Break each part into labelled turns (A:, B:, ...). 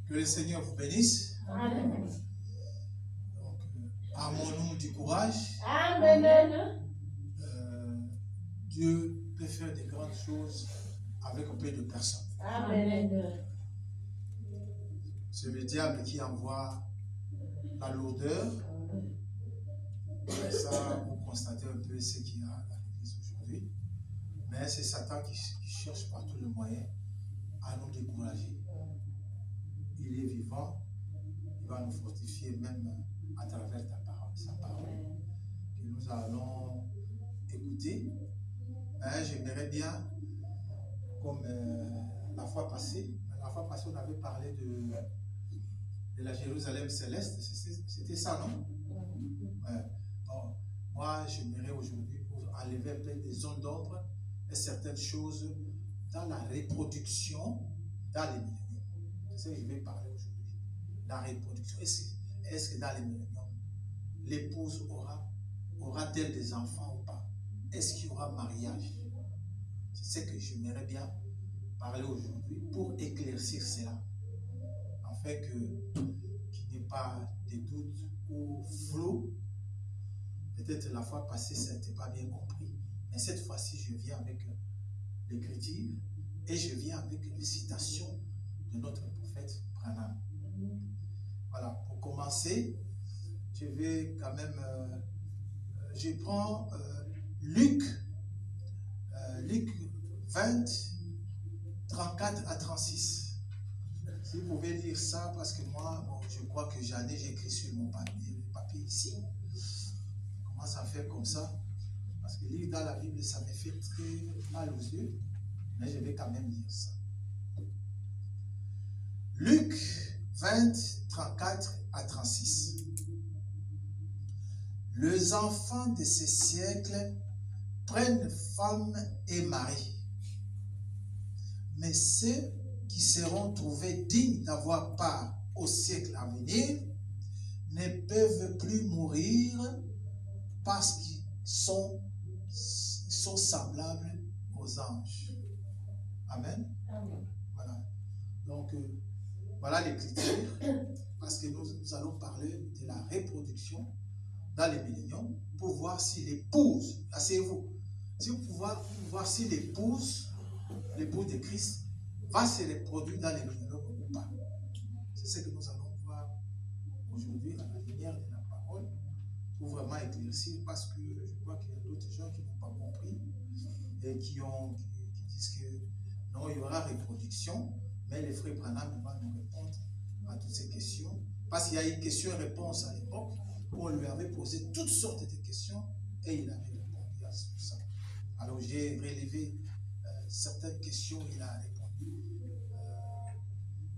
A: Que le Seigneur vous bénisse.
B: Amen.
A: Donc, armons-nous du courage.
B: Amen.
A: Dieu peut faire des grandes choses avec un peu de personnes.
B: Amen.
A: C'est le diable qui envoie la lourdeur. Et ça, vous constatez un peu ce qu'il y a dans l'église aujourd'hui. Mais c'est Satan qui cherche par tous les moyens à nous décourager. Il est vivant, il va nous fortifier même à travers sa parole que nous allons écouter. J'aimerais bien, comme la fois passée, on avait parlé de la Jérusalem céleste, c'était ça, non? Ouais. Bon, moi, j'aimerais aujourd'hui pour enlever un peu des ondes d'ombre et certaines choses dans la reproduction dans les milléniums. C'est ça que je vais parler aujourd'hui. La reproduction. Est-ce que dans les milléniums, l'épouse aura-t-elle des enfants ou pas? Est-ce qu'il y aura mariage? C'est ce que j'aimerais bien parler aujourd'hui pour éclaircir cela. Afin qu'il n'y ait pas de doutes ou flou. Peut-être la fois passée, ça n'était pas bien compris. Mais cette fois-ci, je viens avec l'écriture et je viens avec les citations de notre prophète Branham. Voilà, pour commencer, je vais quand même, je prends Luc 20, 34 à 36. Si vous pouvez lire ça, parce que moi, bon, je crois que j'ai écrit sur mon papier ici. Je commence à faire comme ça, parce que lire dans la Bible, ça me fait très mal aux yeux, mais je vais quand même lire ça. Luc 20, 34 à 36. Les enfants de ces siècles prennent femme et mari, mais ceux qui seront trouvés dignes d'avoir part au siècle à venir ne peuvent plus mourir parce qu'ils sont semblables aux anges. Amen.
B: Amen.
A: Voilà. Donc, voilà l'écriture, parce que nous allons parler de la reproduction dans les milléniums pour voir si l'épouse, asseyez-vous, si vous pouvez voir si l'épouse de Christ va se reproduire dans les milléniums ou pas. C'est ce que nous allons voir aujourd'hui à la lumière de la parole pour vraiment éclaircir, parce que je crois qu'il y a d'autres gens qui n'ont pas compris et qui disent que non, il y aura reproduction, mais les frères Branham vont nous répondre à toutes ces questions, parce qu'il y a eu questions-réponses à l'époque où on lui avait posé toutes sortes de questions et il avait répondu à tout ça. Alors j'ai relevé certaines questions, il a répondu,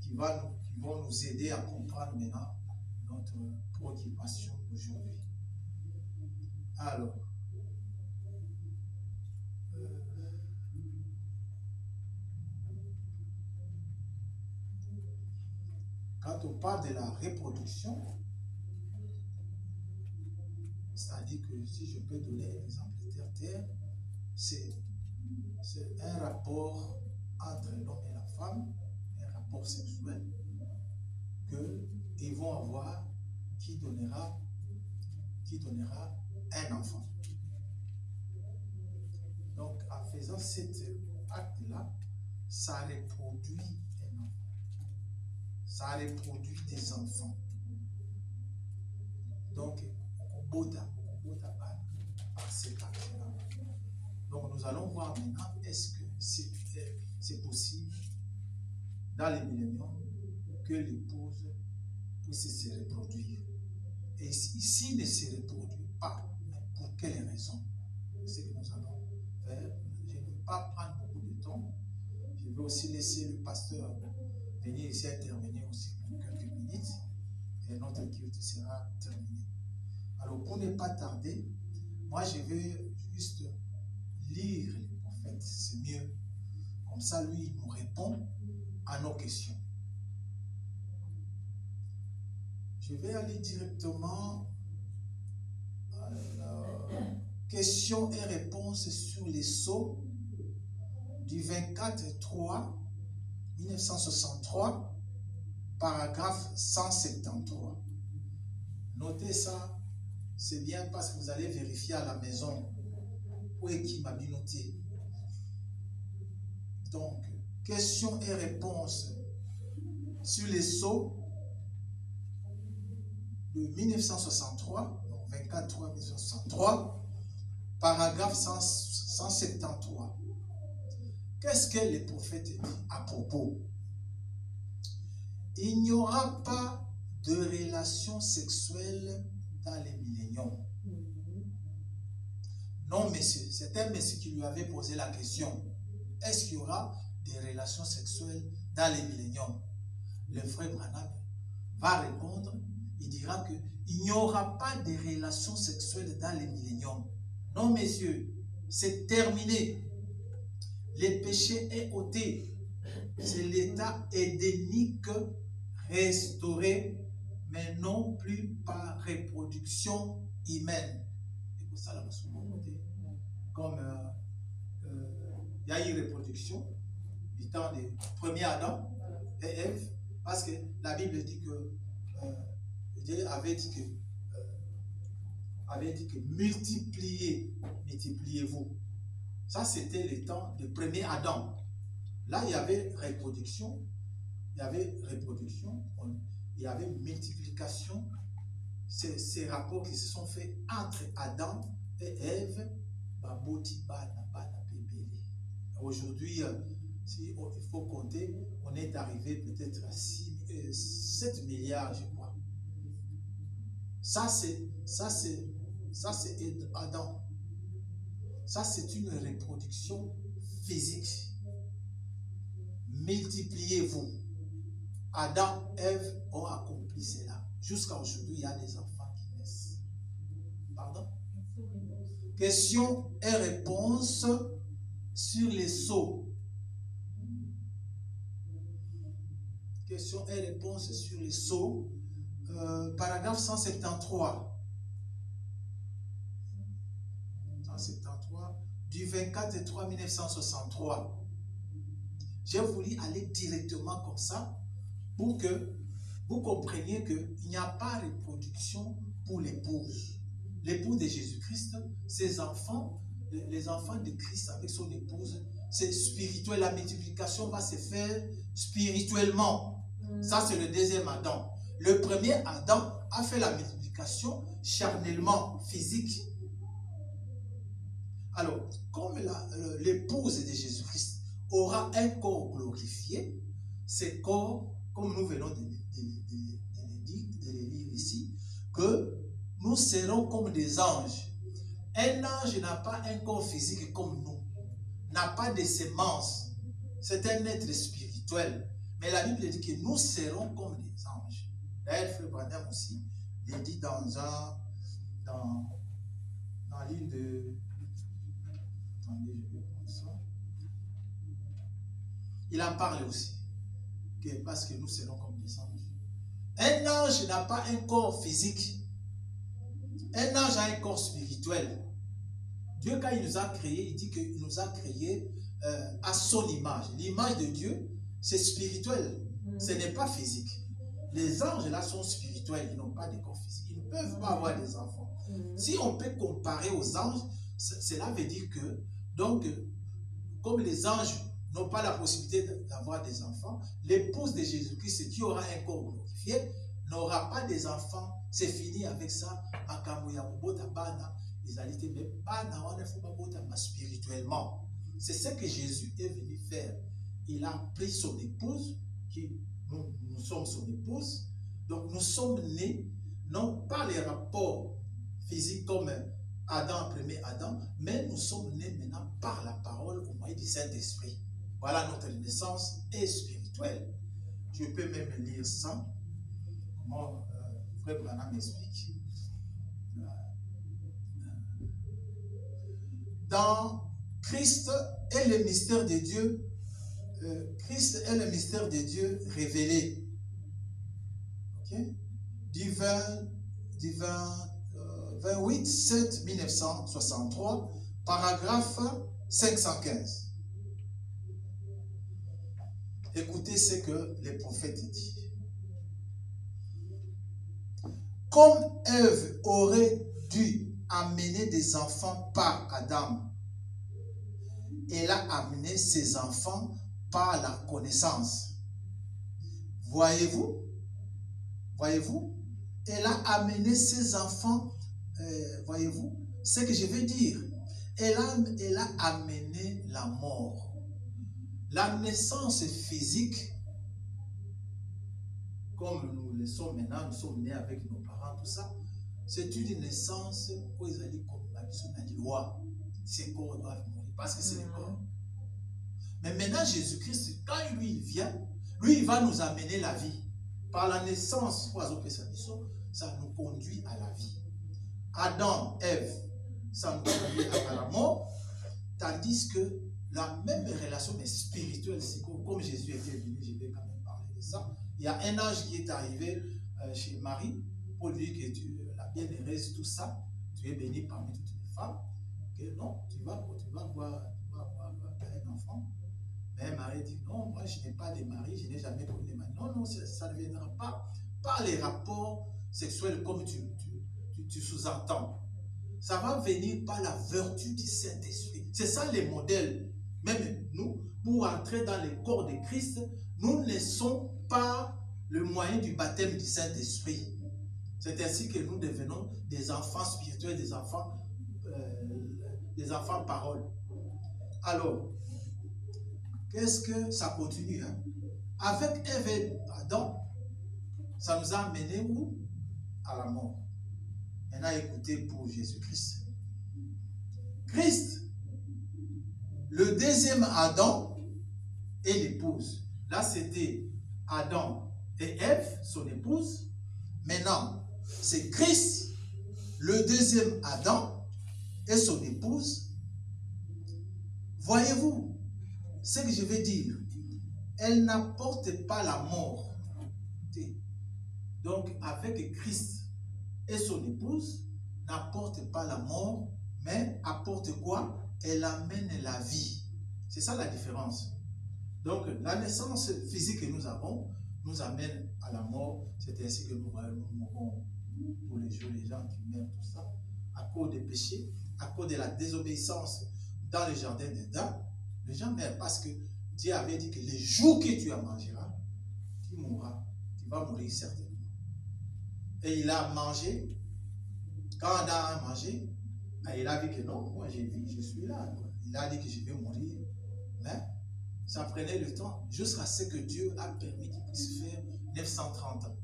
A: qui vont nous aider à comprendre maintenant notre préoccupation d'aujourd'hui. Alors, quand on parle de la reproduction, c'est-à-dire que si je peux donner un exemple de terre, c'est un rapport entre l'homme et la femme, un rapport sexuel, qu'ils vont avoir qui donnera un enfant. Donc, en faisant cet acte-là, ça reproduit un enfant. Ça reproduit des enfants. Donc, par cet acte-là. Donc, nous allons voir maintenant, est-ce que c'est possible dans les milléniums que l'épouse puisse se reproduire. Et s'il ne se reproduit pas, pour quelle raison? C'est ce que nous allons faire. Je ne vais pas prendre beaucoup de temps. Je vais aussi laisser le pasteur venir ici intervenir aussi pour quelques minutes. Et notre culte sera terminé. Alors, pour ne pas tarder, moi je vais juste lire le prophète, c'est mieux. Comme ça, lui, il nous répond à nos questions. Je vais aller directement à la questions et réponses sur les sceaux du 24-3 1963, paragraphe 173. Notez ça, c'est bien parce que vous allez vérifier à la maison où est qui m'a bien noté. Donc, questions et réponses sur les sceaux de 1963, donc 24-3-1963, paragraphe 173. Qu'est-ce que les prophètes disent à propos? Il n'y aura pas de relations sexuelles dans les milléniums. Non, monsieur. C'est un monsieur qui lui avait posé la question. Est-ce qu'il y aura des relations sexuelles dans les milléniums? Le frère Branham va répondre. Il dira qu'il n'y aura pas de relations sexuelles dans les milléniums. Non, messieurs. C'est terminé. Les péchés est ôté. C'est l'état édénique restauré, mais non plus par reproduction humaine. Et pour ça, là, comme il y a eu reproduction du temps des premiers Adam et Ève, parce que la Bible dit que Dieu avait dit que multipliez-vous. Ça, c'était le temps du premier Adam. Là, il y avait reproduction, il y avait multiplication. Ces rapports qui se sont faits entre Adam et Ève. Aujourd'hui, si il faut compter, on est arrivé peut-être à 7 milliards, je crois. Ça, c'est Adam. Ça, c'est une reproduction physique. Multipliez-vous. Adam, Ève ont accompli cela. Jusqu'à aujourd'hui, il y a des enfants qui naissent. Pardon? Questions et réponses sur les sceaux. Questions et réponses sur les sceaux. Paragraphe 173. 173 du 24-3-1963. J'ai voulu aller directement comme ça pour que vous compreniez qu'il n'y a pas de reproduction pour l'épouse. L'épouse de Jésus-Christ, ses enfants, les enfants de Christ avec son épouse, c'est spirituel. La multiplication va se faire spirituellement. Ça, c'est le deuxième Adam. Le premier Adam a fait la multiplication charnellement, physique. Alors, comme l'épouse de Jésus-Christ aura un corps glorifié, ce corps, comme nous venons de le lire ici, que nous serons comme des anges. Un ange n'a pas un corps physique comme nous, n'a pas de sémence. C'est un être spirituel. Mais la Bible dit que nous serons comme des anges. D'ailleurs, Frère Branham aussi, il dit dans l'île de... Attendez, je vais prendre ça. Il en parle aussi. Parce que nous serons comme des anges. Un ange n'a pas un corps physique. Un ange a un corps spirituel. Dieu, quand il nous a créés, il dit qu'il nous a créés à son image. L'image de Dieu, c'est spirituel. Ce n'est pas physique. Les anges, là, sont spirituels. Ils n'ont pas de corps physique. Ils ne peuvent pas avoir des enfants. Si on peut comparer aux anges, cela veut dire que, donc, comme les anges n'ont pas la possibilité d'avoir des enfants, l'épouse de Jésus-Christ, qui aura un corps glorifié, n'aura pas des enfants. C'est fini avec ça. Spirituellement. C'est ce que Jésus est venu faire. Il a pris son épouse, nous sommes son épouse. Donc nous sommes nés, non pas les rapports physiques comme Adam, premier Adam, mais nous sommes nés maintenant par la parole au moyen du Saint-Esprit. Voilà, notre naissance est spirituelle. Je peux même lire ça. Comment Frère Branham m'explique. Dans Christ est le mystère de Dieu. Christ est le mystère de Dieu révélé. Okay? Du 28-7-1963, paragraphe 515. Écoutez ce que les prophètes disent. Comme Ève aurait dû amener des enfants par Adam, elle a amené ses enfants par la connaissance. Voyez-vous? Voyez-vous? Elle a amené ses enfants, voyez-vous? Ce que je veux dire, elle a amené la mort. La naissance physique, comme nous le sommes maintenant, nous sommes nés avec nos parents, tout ça, c'est une naissance où ils allaient comme la loi. Ces corps doivent mourir parce que c'est le corps. Mais maintenant, Jésus-Christ, quand lui il vient, lui il va nous amener la vie. Par la naissance, ça nous conduit à la vie. Adam, Ève, ça nous conduit à la mort, tandis que la même relation mais spirituelle, c'est comme Jésus était venu, je vais quand même parler de ça. Il y a un ange qui est arrivé chez Marie pour lui dire que tu es la bienheureuse, tout ça, tu es bénie parmi toutes les femmes, que non, tu vas avoir un enfant. Mais Marie dit non, moi je n'ai pas de mari, je n'ai jamais connu de mari. Non, non, ça ne viendra pas par les rapports sexuels comme tu sous-entends. Ça va venir par la vertu du Saint-Esprit. C'est ça les modèles. Même nous, pour entrer dans le corps de Christ, nous naissons par le moyen du baptême du Saint-Esprit. C'est ainsi que nous devenons des enfants spirituels, des enfants parole. Alors, qu'est-ce que ça continue? Avec Ève et Adam, ça nous a amené où? À la mort. Maintenant, écoutez pour Jésus-Christ. Christ, le deuxième Adam et l'épouse. Là, c'était Adam et Ève, son épouse. Maintenant, c'est Christ, le deuxième Adam et son épouse. Voyez-vous ce que je veux dire? Elle n'apporte pas la mort. Donc, avec Christ et son épouse, n'apporte pas la mort, mais apporte quoi? Elle amène la vie. C'est ça la différence. Donc, la naissance physique que nous avons nous amène à la mort. C'est ainsi que nous mourrons tous les jours, les gens qui meurent, tout ça, à cause des péchés, à cause de la désobéissance dans le jardin d'Éden. Les gens meurent parce que Dieu avait dit que les jours que tu en mangeras, tu mourras. Tu vas mourir certainement. Et il a mangé. Quand Adam a mangé, il a dit que non, moi j'ai vu, je suis là. Il a dit que je vais mourir. Mais ça prenait le temps jusqu'à ce que Dieu a permis qu'il puisse faire 930 ans.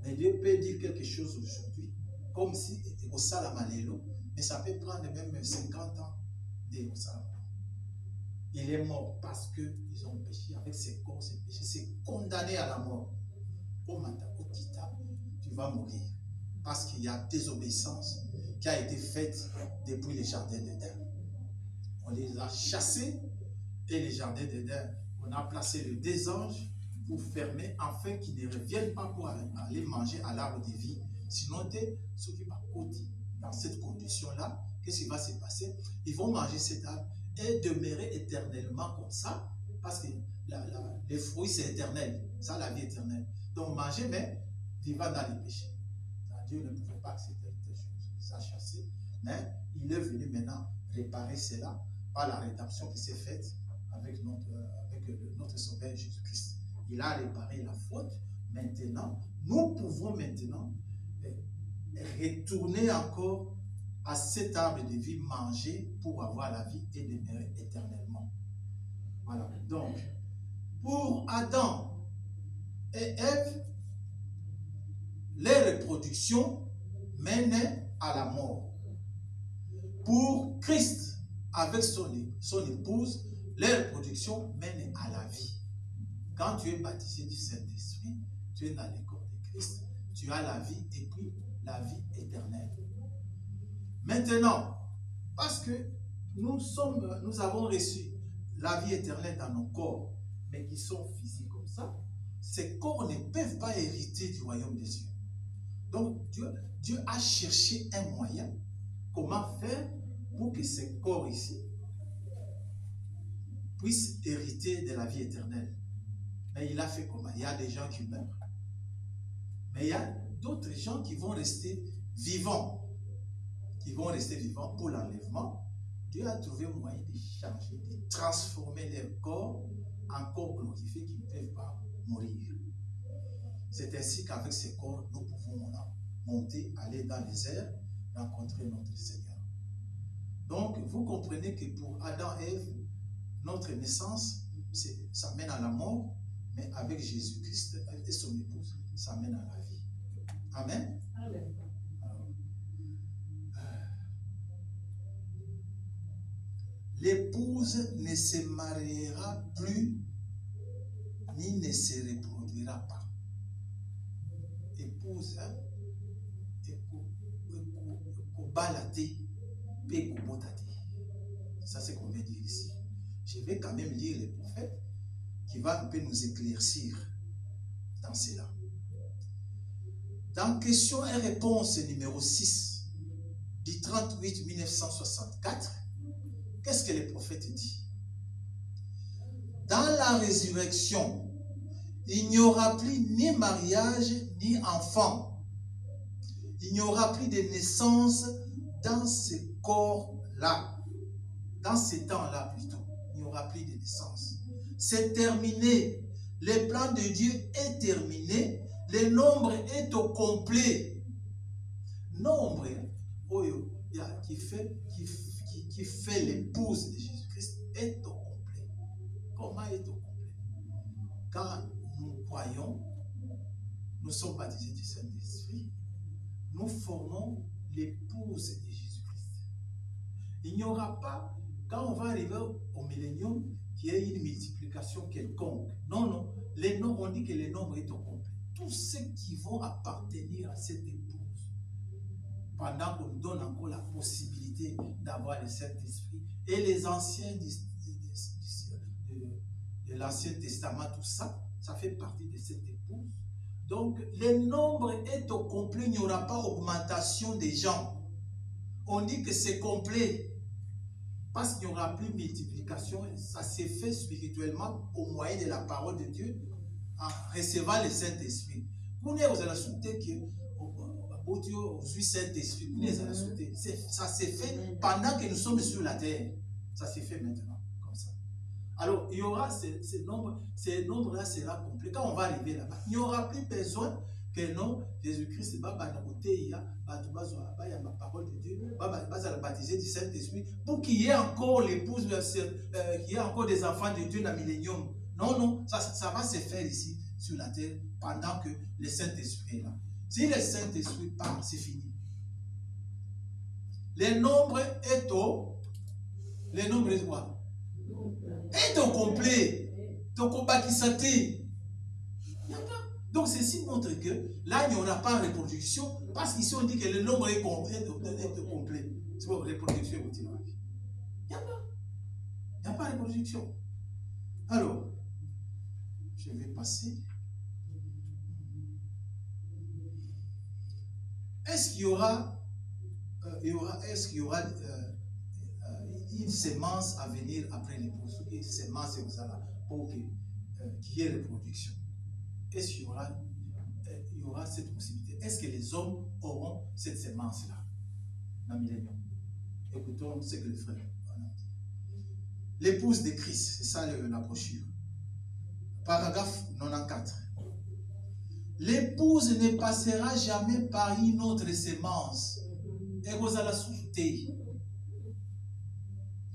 A: Mais Dieu peut dire quelque chose aujourd'hui, comme si au Salamalélo, mais ça peut prendre même 50 ans au Salamalélo. Il est mort parce qu'ils ont péché avec ses corps, ses péchés. C'est condamné à la mort. Tu vas mourir. Parce qu'il y a désobéissance qui a été faite depuis les jardins d'Éden. On les a chassés et les jardins d'Éden, on a placé les deux anges pour fermer afin qu'ils ne reviennent pas pour aller manger à l'arbre de vie. Sinon, ceux qui vont dans cette condition-là, qu'est-ce qui va se passer? Ils vont manger cet arbre et demeurer éternellement comme ça, parce que les fruits, c'est éternel. Ça, la vie éternelle. Donc, manger, mais vivant dans les péchés. Dieu ne pouvait pas accepter cette chose. Il s'est chassé, mais il est venu maintenant réparer cela par la rédemption qui s'est faite avec notre Sauveur Jésus-Christ. Il a réparé la faute. Maintenant, nous pouvons maintenant retourner encore à cet arbre de vie, manger pour avoir la vie et demeurer éternellement. Voilà. Donc, pour Adam et Ève, les reproductions mènent à la mort. Pour Christ, avec son épouse, les reproductions mènent à la vie. Quand tu es baptisé du Saint-Esprit, tu es dans le corps de Christ, tu as la vie et puis la vie éternelle. Maintenant, parce que nous avons reçu la vie éternelle dans nos corps, mais qui sont physiques comme ça, ces corps ne peuvent pas hériter du royaume des cieux. Donc, Dieu a cherché un moyen, comment faire pour que ces corps ici puisse hériter de la vie éternelle. Mais il a fait comment? Il y a des gens qui meurent. Mais il y a d'autres gens qui vont rester vivants. Qui vont rester vivants pour l'enlèvement. Dieu a trouvé un moyen de changer, de transformer leur corps en corps glorifiés qui ne peuvent pas mourir. C'est ainsi qu'avec ces corps, nous pouvons monter, aller dans les airs, rencontrer notre Seigneur. Donc, vous comprenez que pour Adam et Ève, notre naissance, ça mène à la mort, mais avec Jésus-Christ et son épouse, ça mène à la vie. Amen.
B: Amen.
A: L'épouse ne se mariera plus ni ne se reproduira pas. Épouse, ça c'est qu'on vient dire ici. Je vais quand même lire les prophètes qui va un peu nous éclaircir dans cela. Dans question et réponse numéro 6 du 38 1964, qu'est-ce que les prophètes disent? Dans la résurrection, il n'y aura plus ni mariage ni enfant. Il n'y aura plus de naissance dans ce corps-là. Dans ces temps-là plutôt. Il n'y aura plus de naissance. C'est terminé. Le plan de Dieu est terminé. Le nombre est au complet. Nombre qui fait l'épouse de Jésus-Christ est au complet. Comment est au complet? Quand nous croyons, nous sommes baptisés du Saint-Esprit, nous formons l'épouse de Jésus-Christ. Il n'y aura pas, quand on va arriver au millénium, qu'il y ait une multiplication quelconque. Non, non. On dit que le nombre est au complet. Tous ceux qui vont appartenir à cette épouse, pendant qu'on nous donne encore la possibilité d'avoir le Saint-Esprit, et les anciens de l'Ancien Testament, tout ça, ça fait partie de cette épouse. Donc, le nombre est au complet, il n'y aura pas augmentation des gens. On dit que c'est complet, parce qu'il n'y aura plus multiplication, ça s'est fait spirituellement au moyen de la parole de Dieu, en recevant le Saint-Esprit. Vous n'avez pas souhaité que au Saint-Esprit, ça s'est fait pendant que nous sommes sur la terre. Ça s'est fait maintenant, comme ça. Alors, il y aura ces nombres-là sera complet. Quand on va arriver là-bas, il n'y aura plus besoin que non, Jésus-Christ va la parole de Dieu, va baptiser du Saint-Esprit pour qu'il y ait encore l'épouse, qu'il y ait encore des enfants de Dieu dans le millénium. Non, non, ça va se faire ici, sur la terre, pendant que le Saint-Esprit est là. Si le Saint-Esprit part, c'est fini. Le nombre est au... Le nombre est quoi? Est au complet. Donc, on va qui s'attire. Donc, ceci montre que là, il n'y aura pas de reproduction, parce qu'ici, on dit que le nombre est complet. C'est pas reproduction, il n'y a pas. Il n'y a pas de reproduction. Alors, je vais passer. Est-ce qu'il y aura, une sémence à venir après l'épouse? Une sémence pour qu'il y ait reproduction. Est-ce qu'il y aura cette possibilité? Est-ce que les hommes auront cette sémence-là dans le millénium? Écoutons ce que le frère a dit. L'épouse de Christ, c'est ça la brochure. Paragraphe 94. L'épouse ne passera jamais par une autre sémence. Et vous allez souter.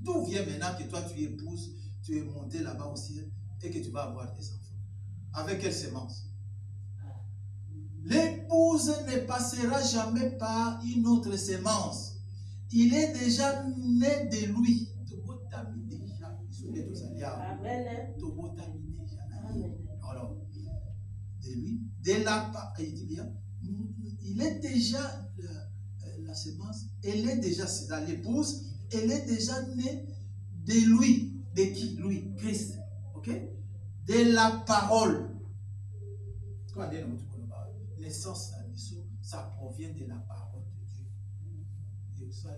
A: D'où vient maintenant que toi tu épouses, tu es monté là-bas aussi et que tu vas avoir des enfants? Avec quelle sémence? L'épouse ne passera jamais par une autre sémence. Il est déjà né de lui. Alors, de lui, de il dit bien, il est déjà la sémence, elle est déjà, c'est dans l'épouse, elle est déjà née de lui. De qui? Lui, Christ. Ok? De la parole. Quand on dit naissance, ça provient de la parole de Dieu. Et ça,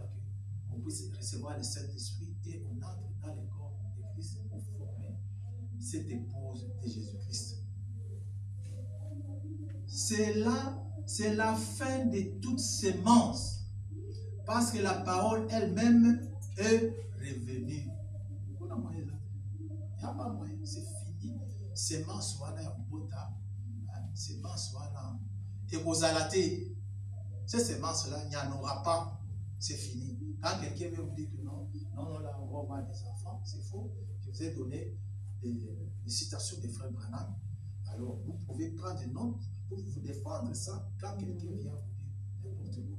A: on puisse recevoir le Saint-Esprit et on entre dans le corps de Christ pour cette épouse de Jésus-Christ. C'est la fin de toute sémence. Parce que la parole elle-même est revenue. Il n'y a pas moyen, c'est fini. Sémence wana ya bota, sémence wana et aux alatés. Cette sémence-là, il n'y en aura pas. C'est fini. Quand quelqu'un veut vous dire que non, là, on va avoir des enfants, c'est faux. Je vous ai donné des citations des frères Branham. Alors, vous pouvez prendre des notes pour vous défendre ça quand quelqu'un vient vous dire n'importe quoi.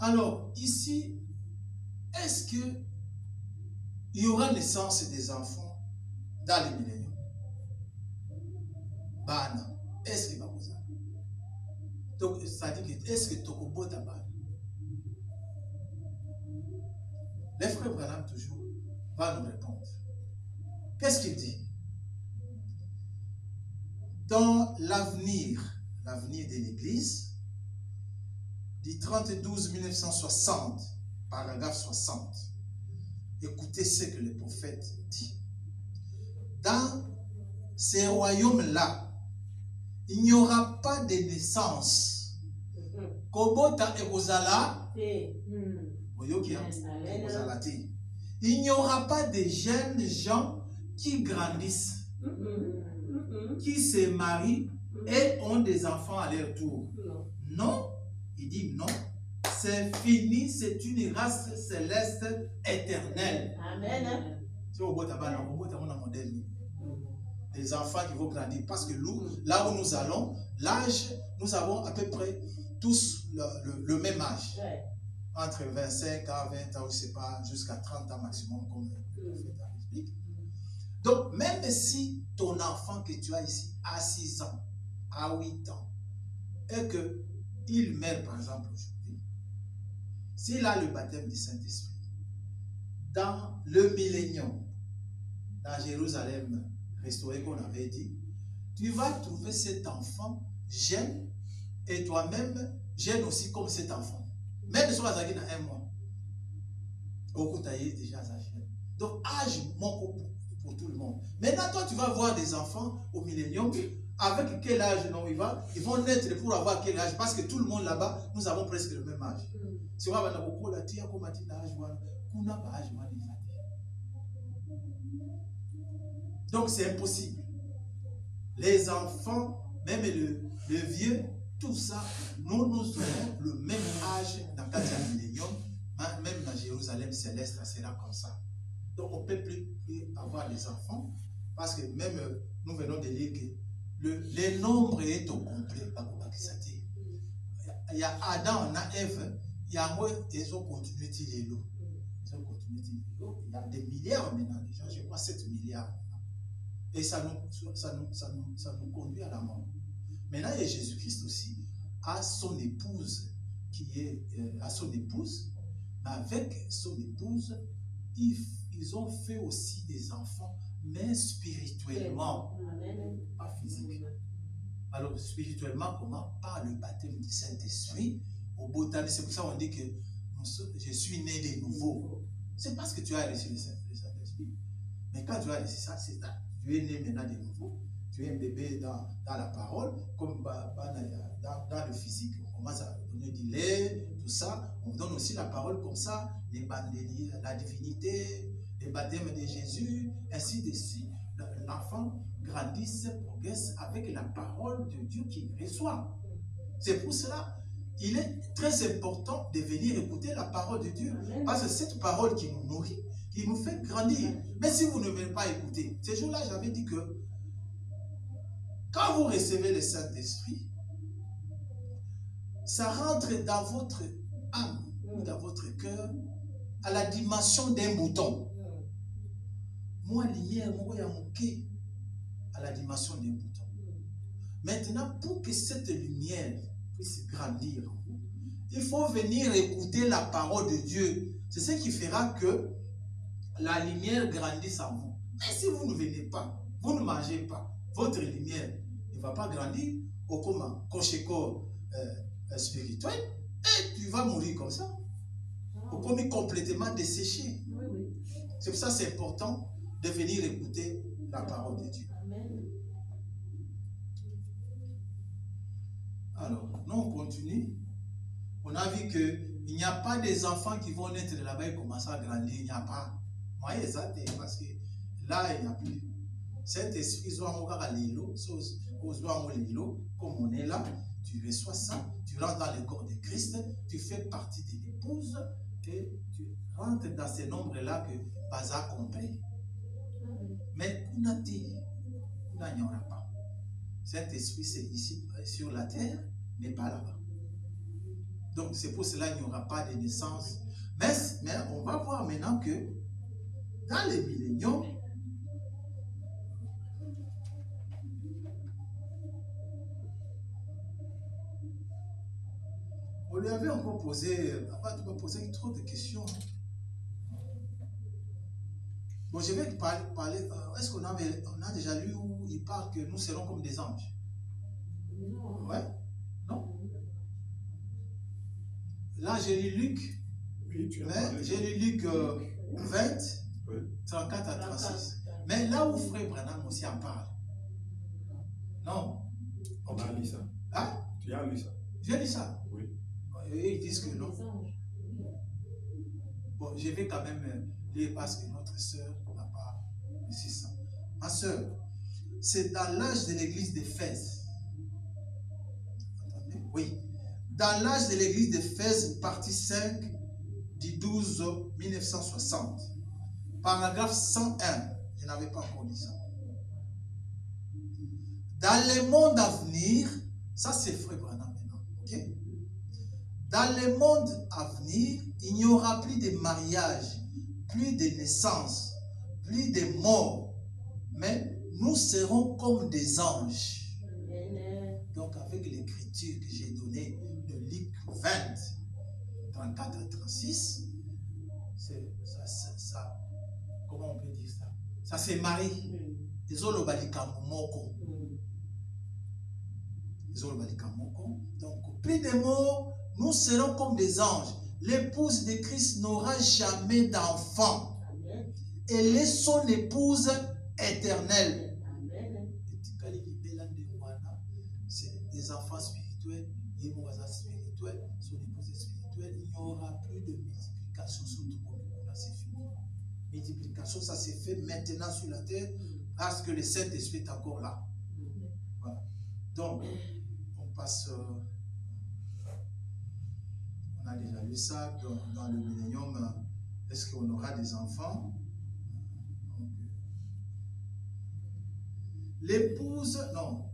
A: Alors, ici, est-ce qu'il y aura naissance des enfants dans les millénaires? Bana, est-ce qu'il va vous avoir? Donc, ça dit que, est-ce que Tokobo Tabana? Les frères Branham toujours va nous répondre. Qu'est-ce qu'il dit? Dans l'avenir de l'Église, du 30/12/1960, paragraphe 60, écoutez ce que le prophète dit. Dans ces royaumes-là, il n'y aura pas de naissance. Kobota et Rosala, il n'y aura pas de jeunes gens qui grandissent, qui se marient et ont des enfants à leur tour. Non, il dit non. C'est fini, c'est une race céleste éternelle. Amen. C'est au bout de modèle. Des enfants qui vont grandir. Parce que nous, là où nous allons, l'âge, nous avons à peu près tous le même âge. Ouais. Entre 25 à 20 ans, je ne sais pas, jusqu'à 30 ans maximum, comme le prophète explique. Donc, même si ton enfant que tu as ici a 6 ans, à 8 ans, et qu'il meurt, par exemple, aujourd'hui, s'il a le baptême du Saint-Esprit, dans le millénium, dans Jérusalem, restauré qu'on avait dit, tu vas trouver cet enfant jeune et toi-même jeune aussi comme cet enfant. Même si on a un mois, au coup déjà jeune. Donc âge manque pour tout le monde. Maintenant toi tu vas voir des enfants au millénium avec quel âge non, ils vont naître pour avoir quel âge parce que tout le monde là-bas nous avons presque le même âge. Si on va voir beaucoup la tia comme âge voilà, kuna ba âge voilà. Donc c'est impossible. Les enfants, même le vieux, tout ça, nous aurons le même âge dans le millénium, même dans Jérusalem céleste, ça sera comme ça. Donc on ne peut plus avoir des enfants, parce que même nous venons de lire que le nombre est au complet. Il y a Adam, on a Ève, il y a moi, ils ont continué de tirer l'eau. Il y a des milliards maintenant, déjà, je crois 7 milliards. Et ça nous conduit à la mort. Maintenant, il y a Jésus-Christ aussi, à son épouse, mais avec son épouse, ils ont fait aussi des enfants, mais spirituellement, pas physiquement. Alors, spirituellement, comment? Par le baptême du Saint-Esprit, au botanique. C'est pour ça qu'on dit que je suis né de nouveau. C'est parce que tu as reçu le Saint-Esprit. Mais quand tu as reçu ça, c'est ça. Tu es né maintenant de nouveau. Tu es un bébé dans la parole, comme dans le physique. On commence à donner du lait, tout ça. On donne aussi la parole comme ça, la divinité, les baptêmes de Jésus, ainsi de suite. L'enfant grandit, progresse avec la parole de Dieu qu'il reçoit. C'est pour cela il est très important de venir écouter la parole de Dieu. Parce que cette parole qui nous nourrit, qui nous fait grandir. Mais si vous ne venez pas écouter, ces jours-là, j'avais dit que quand vous recevez le Saint-Esprit, ça rentre dans votre âme, dans votre cœur, à la dimension d'un bouton. Moi, lumière, moi, il y a mon quai, à la dimension d'un bouton. Maintenant, pour que cette lumière puisse grandir en vous, il faut venir écouter la parole de Dieu. C'est ce qui fera que la lumière grandisse en vous. Mais si vous ne venez pas, vous ne mangez pas, votre lumière ne va pas grandir au comment, spirituel, Et tu vas mourir comme ça. Au commis complètement desséché.
B: Oui, oui.
A: C'est pour ça que c'est important de venir écouter la parole de Dieu.
B: Amen.
A: Alors, nous on continue. On a vu qu'il n'y a pas des enfants qui vont naître là-bas et commencer à grandir. Il n'y a pas. Moi, exact, parce que là, il n'y a plus. Cet esprit, comme on est là, tu reçois ça, tu rentres dans le corps de Christ, tu fais partie de l'épouse et tu rentres dans ces nombres-là que Baza a compris. Mais Kunati, il n'y aura pas. Cet esprit, c'est ici sur la terre, mais pas là-bas. Donc, c'est pour cela qu'il n'y aura pas de naissance. Mais on va voir maintenant que dans les milléniums, on lui avait encore posé, tu m'as posé trop de questions. Bon, je vais te parler. Est-ce qu'on a déjà lu où il parle que nous serons comme des anges?
B: Non.
A: Ouais? Non? Là, j'ai lu Luc.
C: Oui, tu as
A: Mais
C: parlé.
A: j'ai lu Luc 20,
C: Oui.
A: 34 à 36. Mais là où Frère Branham aussi en parle. Non?
C: On a lu ça.
A: Hein?
C: Tu as lu ça.
A: J'ai lu ça.
C: Oui.
A: Et ils disent que non.
B: Les anges.
A: Bon, je vais quand même lire parce que notre sœur n'a pas réussi ça. Ma sœur, c'est dans l'âge de l'église d'Éphèse. Attendez, oui. Dans l'âge de l'église d'Éphèse, partie 5 du 12 1960. Paragraphe 101. Je n'avais pas encore dit ça. Dans le monde à venir, ça c'est Frère Branham maintenant, ok? Dans le monde à venir, il n'y aura plus de mariage, plus de naissance, plus de mort, mais nous serons comme des anges.
B: Amen.
A: Donc avec l'écriture que j'ai donnée de Luc 20, 34 à 36, ça, comment on peut dire ça? Ça se marie. Ils ont le balikamoko. Donc, plus de mots, nous serons comme des anges. L'épouse de Christ n'aura jamais d'enfant.
B: Amen.
A: Elle est son épouse éternelle.
B: Amen.
A: C'est des enfants spirituels, des voisins spirituels, son épouse spirituelle. Il n'y aura plus de multiplication sur tout le monde. Là, c'est fini. Multiplication, ça s'est fait maintenant sur la terre parce que le Saint-Esprit est encore là. Voilà. Donc, on passe. On a déjà lu ça dans le millénium. Est-ce qu'on aura des enfants? L'épouse, non.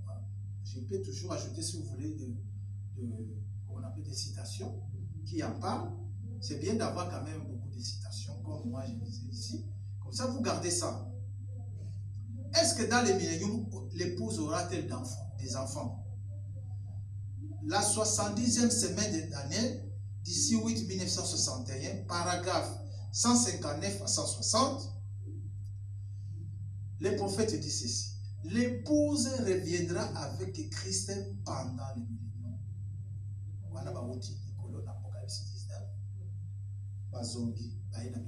A: Je peux toujours ajouter, si vous voulez, on appelle des citations qui en parlent. C'est bien d'avoir quand même beaucoup de citations, comme moi je disais ici. Comme ça, vous gardez ça. Est-ce que dans le millénium, l'épouse aura-t-elle des enfants? La 70e semaine de Daniel, d'ici 8 1961, paragraphe 159 à 160, le prophète dit ceci. L'épouse reviendra avec Christ pendant le millénium. Voilà, l'Apocalypse 19. Bazongi, millénium.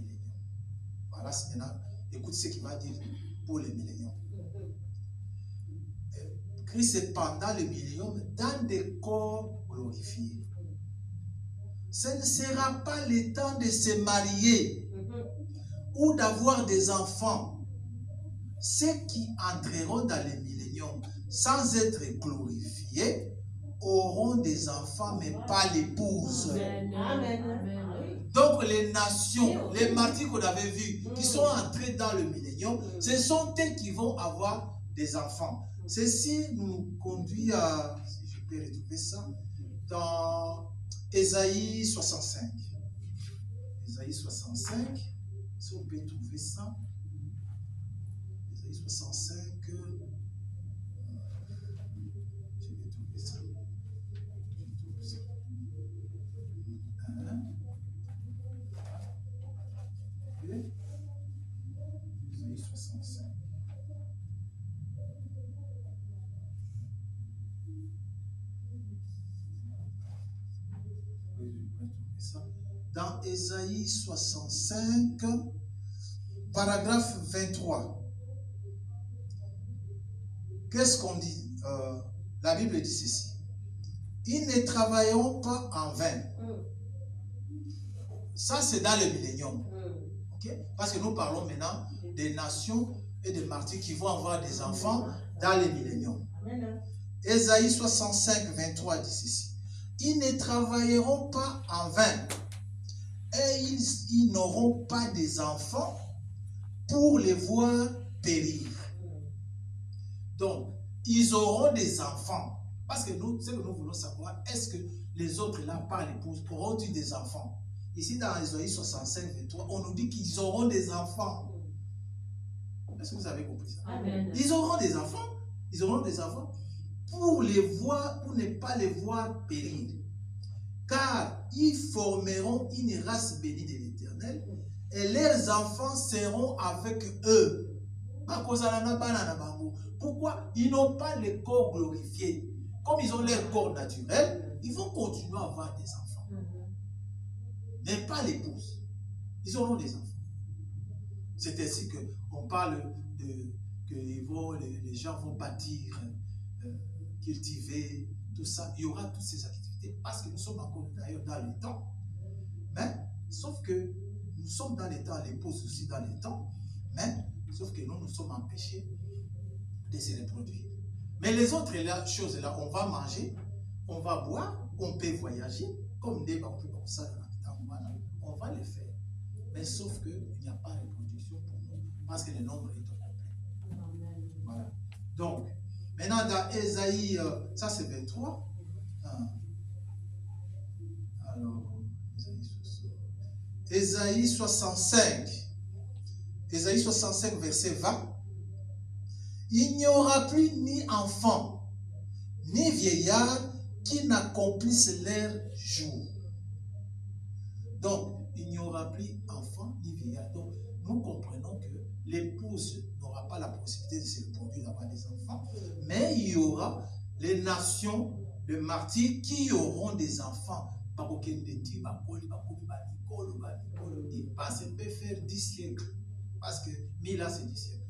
A: Voilà, c'est maintenant. Écoute ce qu'il va dire pour le millénium. Christ est pendant le millénium dans des corps glorifiés. Ce ne sera pas le temps de se marier ou d'avoir des enfants. Ceux qui entreront dans le millénium sans être glorifiés auront des enfants, mais pas l'épouse.
B: Amen. Amen.
A: Donc les nations, les martyrs qu'on avait vus, qui sont entrés dans le millénium, ce sont eux qui vont avoir des enfants. Ceci nous conduit à, si je peux retrouver ça, dans Ésaïe 65. Ésaïe 65, si on peut trouver ça. Ésaïe 65, je vais trouver ça. Je trouve ça. Ésaïe 65. ça. Dans Ésaïe 65, paragraphe 23. Qu'est-ce qu'on dit? La Bible dit ceci. Ils ne travailleront pas en vain. Ça, c'est dans le millénium. Okay? Parce que nous parlons maintenant des nations et des martyrs qui vont avoir des enfants dans le millénium. Ésaïe 65, 23 dit ceci. Ils ne travailleront pas en vain et ils n'auront pas des enfants pour les voir périr. Donc, ils auront des enfants. Parce que nous, ce que nous voulons savoir, est-ce que les autres là, par l'épouse, auront-ils des enfants? Ici, dans Ésaïe 65, 23, on nous dit qu'ils auront des enfants. Est-ce que vous avez compris ça?
B: Amen.
A: Ils auront des enfants. Ils auront des enfants pour les voir, pour ne pas les voir périr. Car ils formeront une race bénie de l'Éternel et leurs enfants seront avec eux. Pourquoi? Ils n'ont pas le corps glorifié. Comme ils ont leur corps naturel, ils vont continuer à avoir des enfants. Mais pas l'épouse. Ils auront des enfants. C'est ainsi qu'on parle que les gens vont bâtir, cultiver, tout ça. Il y aura toutes ces activités parce que nous sommes encore d'ailleurs dans le temps. Mais, sauf que nous sommes dans les temps, l'épouse aussi dans les temps. Mais, sauf que nous sommes empêchés de se reproduire. Mais les autres choses là, on va manger, on va boire, on peut voyager, comme des comme ça, on va les faire. Mais sauf qu'il n'y a pas de reproduction pour nous, parce que le nombre est au complet. Voilà. Donc, maintenant dans Ésaïe, ça c'est 23. Alors, Ésaïe 65. Ésaïe 65, verset 20. Il n'y aura plus ni enfant, ni vieillard qui n'accomplissent leur jour. Donc, il n'y aura plus enfant, ni vieillard. Donc, nous comprenons que l'épouse n'aura pas la possibilité de se reproduire, d'avoir des enfants, mais il y aura les nations, les martyrs qui auront des enfants. Ça peut faire 10 siècles. Parce que 1000 ans, c'est 10 siècles.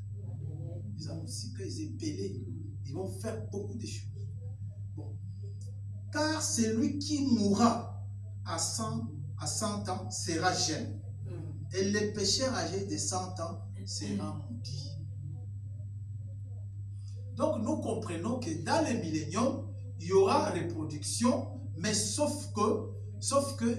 A: Les Amoussika, ils sont pelés. Ils vont faire beaucoup de choses. Bon. Car celui qui mourra à 100 ans sera jeune. Et le pécheur âgé de 100 ans sera maudit. Donc nous comprenons que dans le millénium, il y aura reproduction, mais sauf que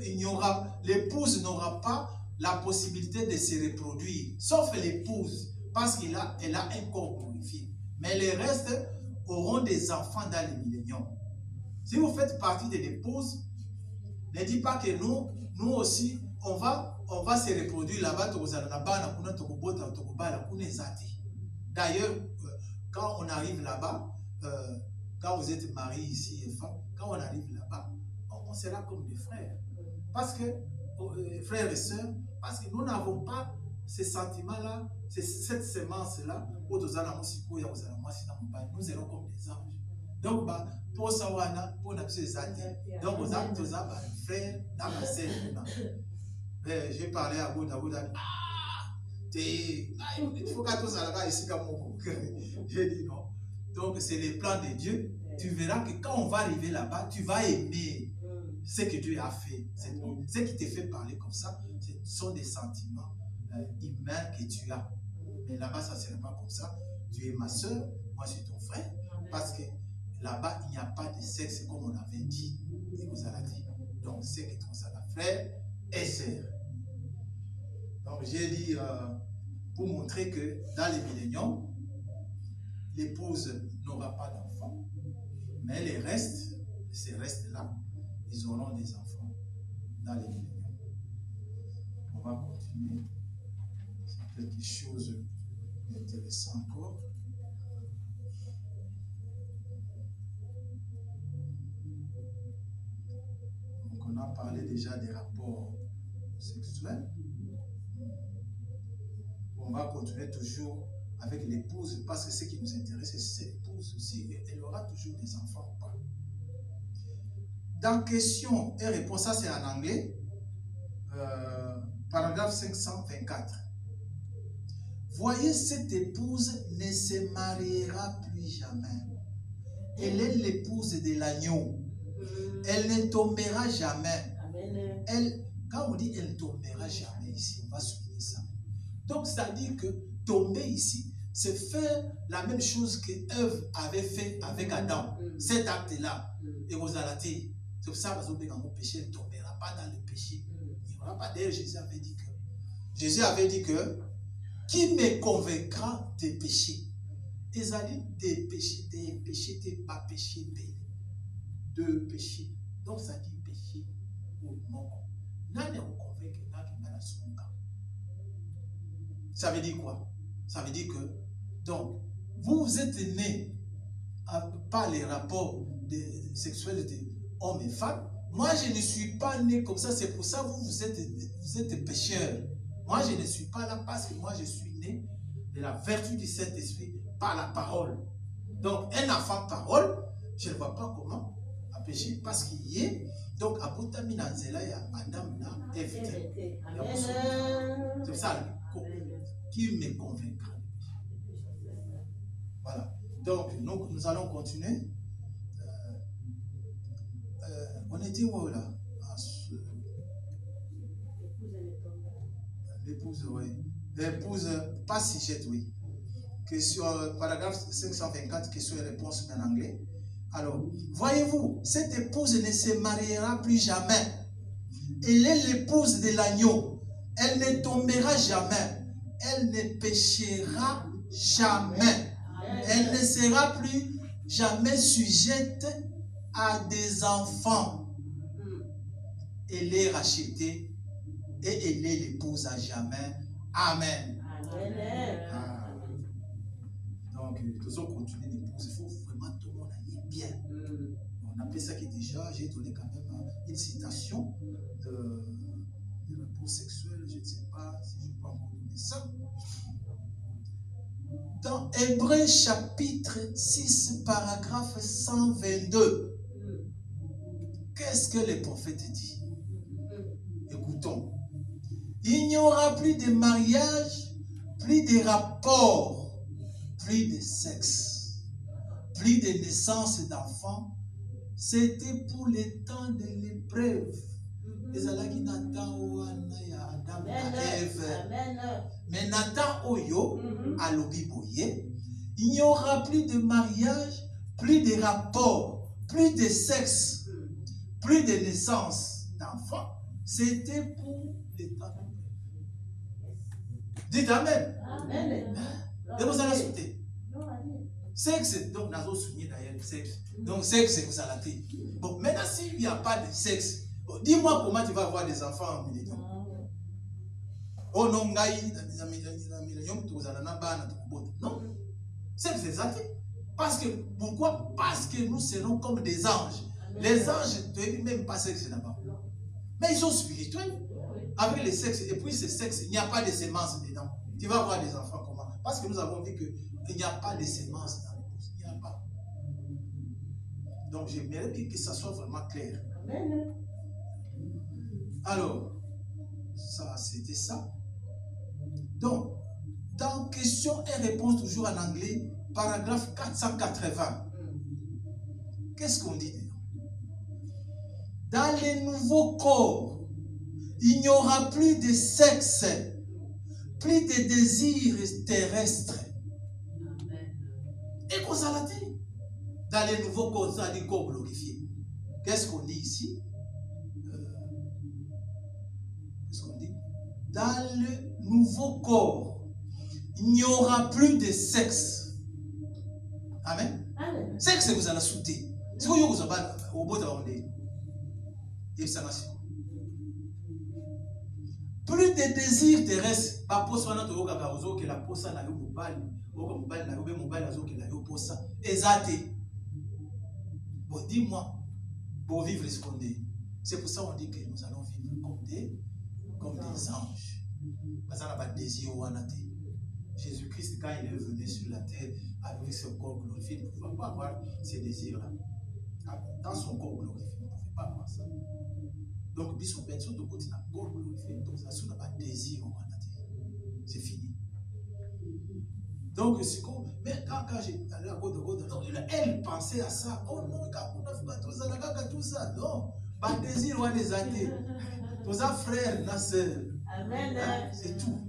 A: il y aura, l'épouse n'aura pas la possibilité de se reproduire, sauf l'épouse, parce qu'elle a un corps glorifié. Mais les restes auront des enfants dans le millénium. Si vous faites partie de l'épouse, ne dites pas que nous aussi, on va se reproduire là-bas. D'ailleurs, quand on arrive là-bas, quand vous êtes mariés ici et femmes, quand on arrive là-bas, on sera comme des frères. Parce que, frères et sœurs, parce que nous n'avons pas ces sentiments-là, cette semence-là, nous serons comme des anges. Donc, pour savoir, pour nous donc, vous êtes tous frères, dans ma sœur. J'ai parlé à vous, il faut qu'à tous là-bas ici comme moi. J'ai dit non. Donc, c'est les plans de Dieu. Tu verras que quand on va arriver là-bas, tu vas aimer ce que Dieu a fait. Ce qui te fait parler comme ça, ce sont des sentiments humains que tu as. Mais là-bas, ça ne sera pas comme ça. Tu es ma soeur, moi je suis ton frère. Parce que là-bas, il n'y a pas de sexe comme on avait dit. Et vous avez dit. Donc, c'est que tout ça, frère et sœur. Donc, j'ai dit pour montrer que dans les milléniums, l'épouse n'aura pas d'enfant, mais les restes, ces restes-là, ils auront des enfants dans les milléniums. On va continuer. C'est quelque chose d'intéressant encore. Donc, on a parlé déjà des rapports sexuels. On va continuer toujours avec l'épouse, parce que ce qui nous intéresse, c'est l'épouse aussi. Elle aura toujours des enfants ou pas. Dans question et réponse, ça c'est en anglais. paragraphe 524. Voyez, cette épouse ne se mariera plus jamais. Elle est l'épouse de l'agneau. Elle ne tombera jamais. Elle, quand on dit elle ne tombera jamais ici, on va souligner ça. Donc, c'est-à-dire que tomber ici, c'est faire la même chose que Ève avait fait avec Adam. Cet acte-là. Et vous allez, c'est pour ça que mon péché ne tombera pas dans le péché. Il n'y aura pas. D'ailleurs, Jésus avait dit que qui me convaincra des péchés? Ils allaient des péchés, des pas péchés, deux péchés. Donc ça dit péché ou non. Ça veut dire quoi? Ça veut dire que, donc, vous êtes nés par les rapports sexuels d'hommes et femmes. Moi, je ne suis pas né comme ça. C'est pour ça que vous êtes pécheurs. Moi, je ne suis pas là parce que moi, je suis né de la vertu du Saint-Esprit par la parole. Donc, un enfant parole, je ne vois pas comment à pécher parce qu'il y est. Donc, à Boutamina Nzela, il y a Adam là, évité. C'est ça, qui me convaincra. Voilà. Donc, nous allons continuer. On était où là? L'épouse, oui. L'épouse, pas Sigette, oui. Question, paragraphe 524, question et réponse en anglais. Alors, voyez-vous, cette épouse ne se mariera plus jamais. Elle est l'épouse de l'agneau. Elle ne tombera jamais. Elle ne péchera jamais. Elle ne sera plus jamais sujette à des enfants. Elle est rachetée et elle est l'épouse à jamais. Amen.
B: Amen.
A: Ah. Donc, nous allons continuer l'épouse. Il faut vraiment tout le monde aille bien. On appelle ça que déjà, j'ai donné quand même une citation de l'épouse sexuelle. Je ne sais pas si je peux encore donner ça. Dans Hébreux chapitre 6, paragraphe 122, qu'est-ce que le prophète dit? Écoutons. Il n'y aura plus de mariage, plus de rapports, plus de sexe, plus de naissance d'enfants. C'était pour le temps de l'épreuve. Les alaki Nathan Adam et Ève. Mais Nathan Oyo, à l'Obiboye, il n'y aura plus de mariage, plus de rapports, plus de sexe, plus de naissance d'enfants. C'était pour le temps de l'épreuve. Dites Amen.
B: Amen.
A: Et vous allez sauter. Sexe, donc, nous avons souligné d'ailleurs sexe. Donc, sexe, vous allez. Bon, maintenant, s'il n'y a pas de sexe, dis-moi comment tu vas avoir des enfants en milieu. Oh non, non, c'est exact. Parce que, pourquoi? Parce que nous serons comme des anges. Les anges ne doivent même pas sexe là-bas. Mais ils sont spirituels. Avec le sexe, et puis ce sexe, il n'y a pas de sémence dedans. Tu vas avoir des enfants comment? Parce que nous avons vu qu'il n'y a pas de sémence dans l'épouse. Il n'y a pas. Donc j'aimerais bien que ça soit vraiment clair.
B: Amen.
A: Alors, ça, c'était ça. Donc, dans question et réponse toujours en anglais, paragraphe 480. Qu'est-ce qu'on dit dedans? Dans les nouveaux corps, il n'y aura plus de sexe, plus de désirs terrestres. Et qu'on s'en a dit. Dans les nouveaux corps, ça dit corps glorifié. Qu'est-ce qu'on dit ici? Qu'est-ce qu'on dit? Dans le nouveau corps, il n'y aura plus de sexe. Amen.
B: Amen.
A: Sexe, vous allez sauter. Si vous avez au bout de plus de désirs terrestres. Pas pour soi notre ogabarozo que la posa na yo mobali, oga mobali na yo be mobali azo que la yo posa. Exacté. Bon, dis-moi, pour vivre ce qu'on dit. C'est pour ça qu'on dit que nous allons vivre comme des anges. Parce qu'on n'a pas de désir au anate. Jésus-Christ, quand il est venu sur la terre avec son corps glorifié, il ne pouvait pas avoir ces désirs-là. Dans son corps glorifié, il ne pouvait pas avoir ça. Donc, ils sont bien sur de côté, corps glorifié, donc ça n'a pas de désir. Donc, c'est comme, mais quand j'ai allé à côté, elle pensait à ça. Oh non, tout ça. Non, pas de désir ou des athées. Tous les frères, nos sœurs.
B: Amen.
A: Hein, c'est tout.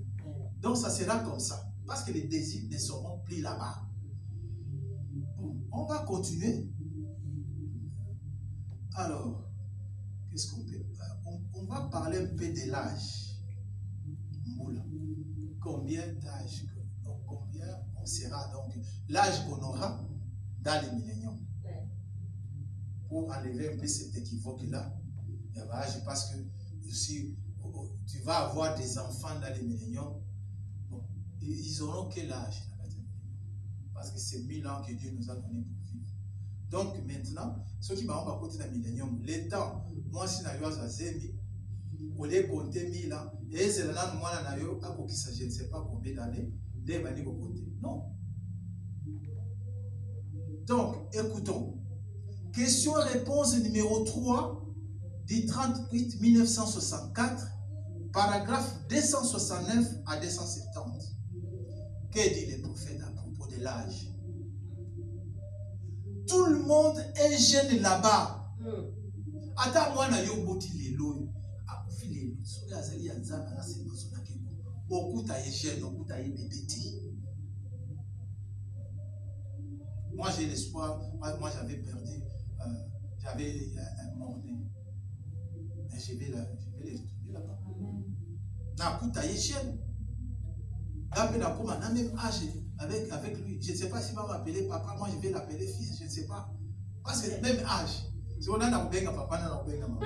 A: Donc, ça sera comme ça. Parce que les désirs ne seront plus là-bas. Bon, on va continuer. Alors, qu'est-ce qu'on peut... On va parler un peu de l'âge. Combien d'âge, combien on sera, donc l'âge qu'on aura dans les milléniums. Pour enlever un peu cet équivoque-là, parce que si tu vas avoir des enfants dans les milléniums, bon, ils auront quel âge? Parce que c'est 1000 ans que Dieu nous a donné pour vivre. Donc maintenant, ceux qui vont côté de la millénium, les temps, moi si je suis à Zémi, au lieu de compter 1000 ans, et c'est là moi je ne sais pas combien d'années, non. Donc, écoutons. Question-réponse numéro 3 du 38 1964, paragraphe 269 à 270. Que dit le prophète à propos de l'âge? Tout le monde est jeune là-bas. Attends, moi, je suis boti les lois. Moi, j'ai l'espoir. Moi, j'avais perdu. J'avais un mort-né. Mais je vais les retrouver là-bas. Nakuta est jeune. On a même âge avec lui. Je ne sais pas s'il va m'appeler papa. Moi, je vais l'appeler fils. Je ne sais pas. Parce que même âge. Si on a un papa, on a un maman.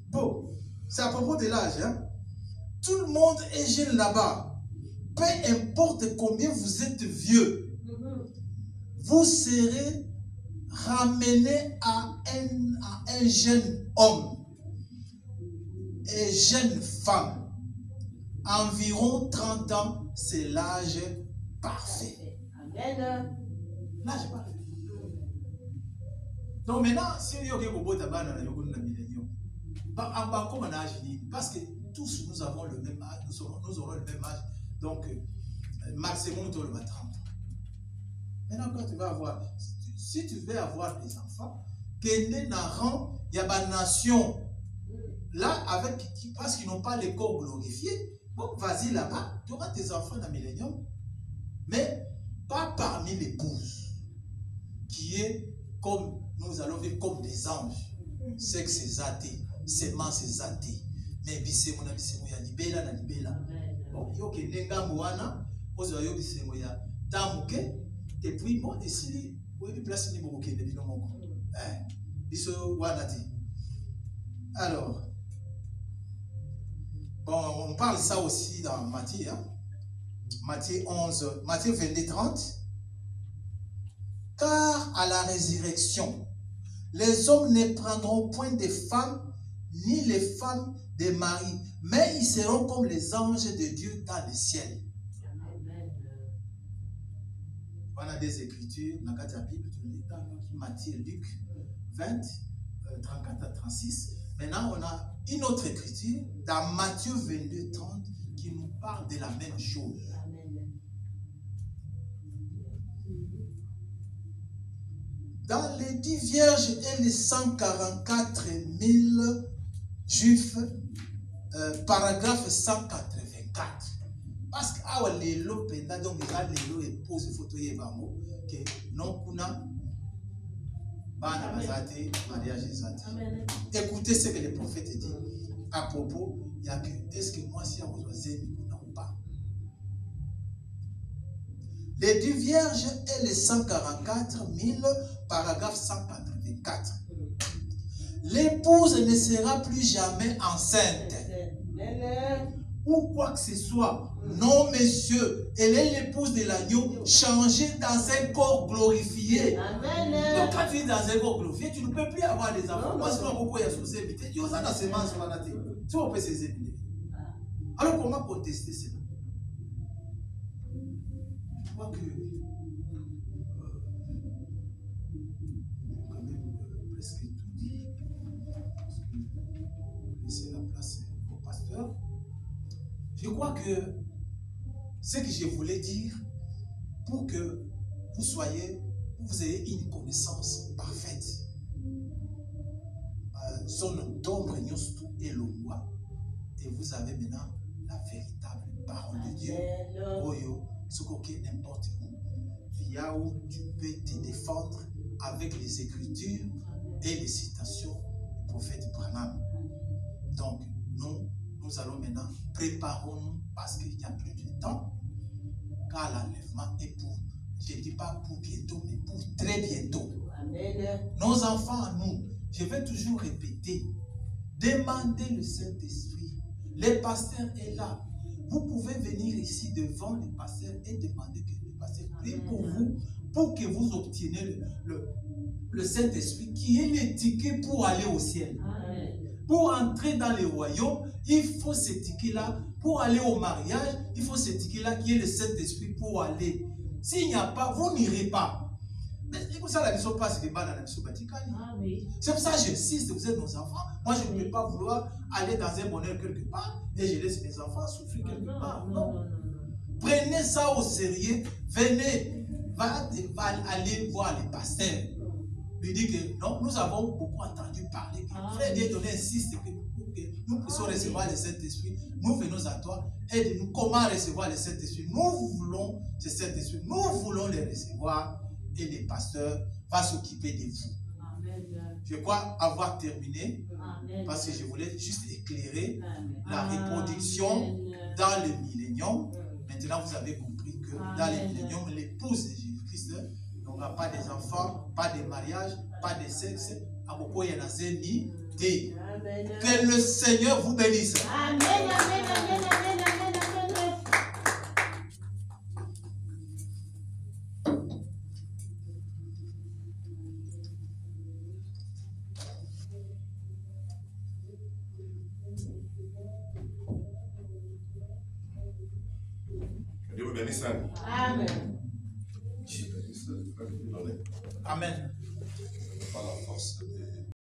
A: Bon, c'est à propos de l'âge. Hein? Tout le monde est jeune là-bas. Peu importe combien vous êtes vieux, vous serez ramené à un jeune homme et jeune femme. Environ 30 ans, c'est l'âge parfait. Amen. L'âge parfait. Donc maintenant, si vous avez un millénium, parce que tous nous avons le même âge, nous aurons le même âge, donc maximum tu auras 30 ans. Maintenant, quand tu vas avoir, si tu veux avoir des enfants, il y a une nation là, parce qu'ils n'ont pas les corps glorifiés, bon, vas-y là-bas, tu auras tes enfants dans le millénium, mais pas parmi l'épouse, qui est comme, nous allons vivre comme des anges. Sexe c'est athée, sémence c'est athée. Mais bisemo na bisemo ya libela na libela. Bon, yo ke nenga mwana, ozo yo bisemo ya tamuke, et puis bon, et si oui, il place ni beaucoup de bino moko. Biso wana ti. Alors, bon, on parle ça aussi dans Matthieu, hein? Matthieu 11, Matthieu 22, 30. Car à la résurrection, les hommes ne prendront point des femmes, ni les femmes des maris, mais ils seront comme les anges de Dieu dans le ciel. Amen. On a des écritures dans la Bible, Matthieu, Luc 20, 34 à 36. Maintenant, on a une autre écriture dans Matthieu 22, 30 qui nous parle de la même chose. Dans les 10 vierges et les 144 000 juifs, paragraphe 184. Parce que ah les lots pendant donc les lots épouse photo yebamo que non kuna bana bazate mariage zate. Écoutez ce que le prophète dit à propos il y a que est-ce que moi si on n'a pas. Les 10 vierges et les 144 000, paragraphe 184. L'épouse ne sera plus jamais enceinte. Ou quoi que ce soit. Non, monsieur. Elle est l'épouse de l'agneau, changée dans un corps glorifié. Amen. Donc, quand tu es dans un corps glorifié, tu ne peux plus avoir des enfants. Parce que pourquoi il y a sous évité. Il y a la semence sur la terre. Tu vois, on peut ces éviter. Alors, comment contester cela? Je crois que quand même presque tout dit. Parce que vous laissez la place au pasteur. Je Je crois que ce que je voulais dire, pour que vous ayez une connaissance parfaite. Son d'ombre et le roi, et vous avez maintenant la véritable parole de Dieu. Oyo, ce que n'importe où, via où tu peux te défendre avec les écritures et les citations du prophète Branham. Donc, nous allons maintenant préparons-nous parce qu'il n'y a plus de temps, car l'enlèvement est pour, je ne dis pas pour bientôt, mais pour très bientôt.
B: Amen.
A: Nos enfants, nous, je vais toujours répéter, demandez le Saint-Esprit. Le pasteur est là. Vous pouvez venir ici devant le pasteur et demander que le pasteur prie pour vous, pour que vous obteniez le Saint-Esprit qui est le ticket pour aller au ciel.
B: Amen.
A: Pour entrer dans le royaume, il faut ce ticket-là. Pour aller au mariage, il faut ce ticket-là qui est le Saint-Esprit pour aller. S'il n'y a pas, vous n'irez pas. Mais c'est pour ça la mission passe des balles à la mission baticale. C'est pour ça que j'insiste, vous êtes nos enfants. Moi, je ne peux pas vouloir aller dans un bonheur quelque part et je laisse mes enfants souffrir quelque part. Non. Prenez ça au sérieux. Venez. Va aller voir les pasteurs. Lui dit que non, nous avons beaucoup entendu parler. Frère Dieudonné insiste que nous puissions recevoir le Saint-Esprit. Nous venons à toi. Aide-nous comment recevoir le Saint-Esprit. Nous voulons ce Saint-Esprit. Nous voulons le recevoir. Et les pasteurs vont s'occuper de vous.
B: Amen.
A: Je crois avoir terminé.
B: Amen.
A: Parce que je voulais juste éclairer
B: Amen.
A: la reproduction dans le millénium. Maintenant, vous avez compris que dans le millénium, l'épouse de Jésus-Christ n'aura pas des enfants, pas de mariage, pas de sexe. À beaucoup, il y en a zémi. Que le Seigneur vous bénisse.
B: Amen. Amen. Amen. Amen. Amen.
C: Dieu vous bénisse.
B: Amen.
C: Dieu bénisse.
A: Amen.
C: Par la force de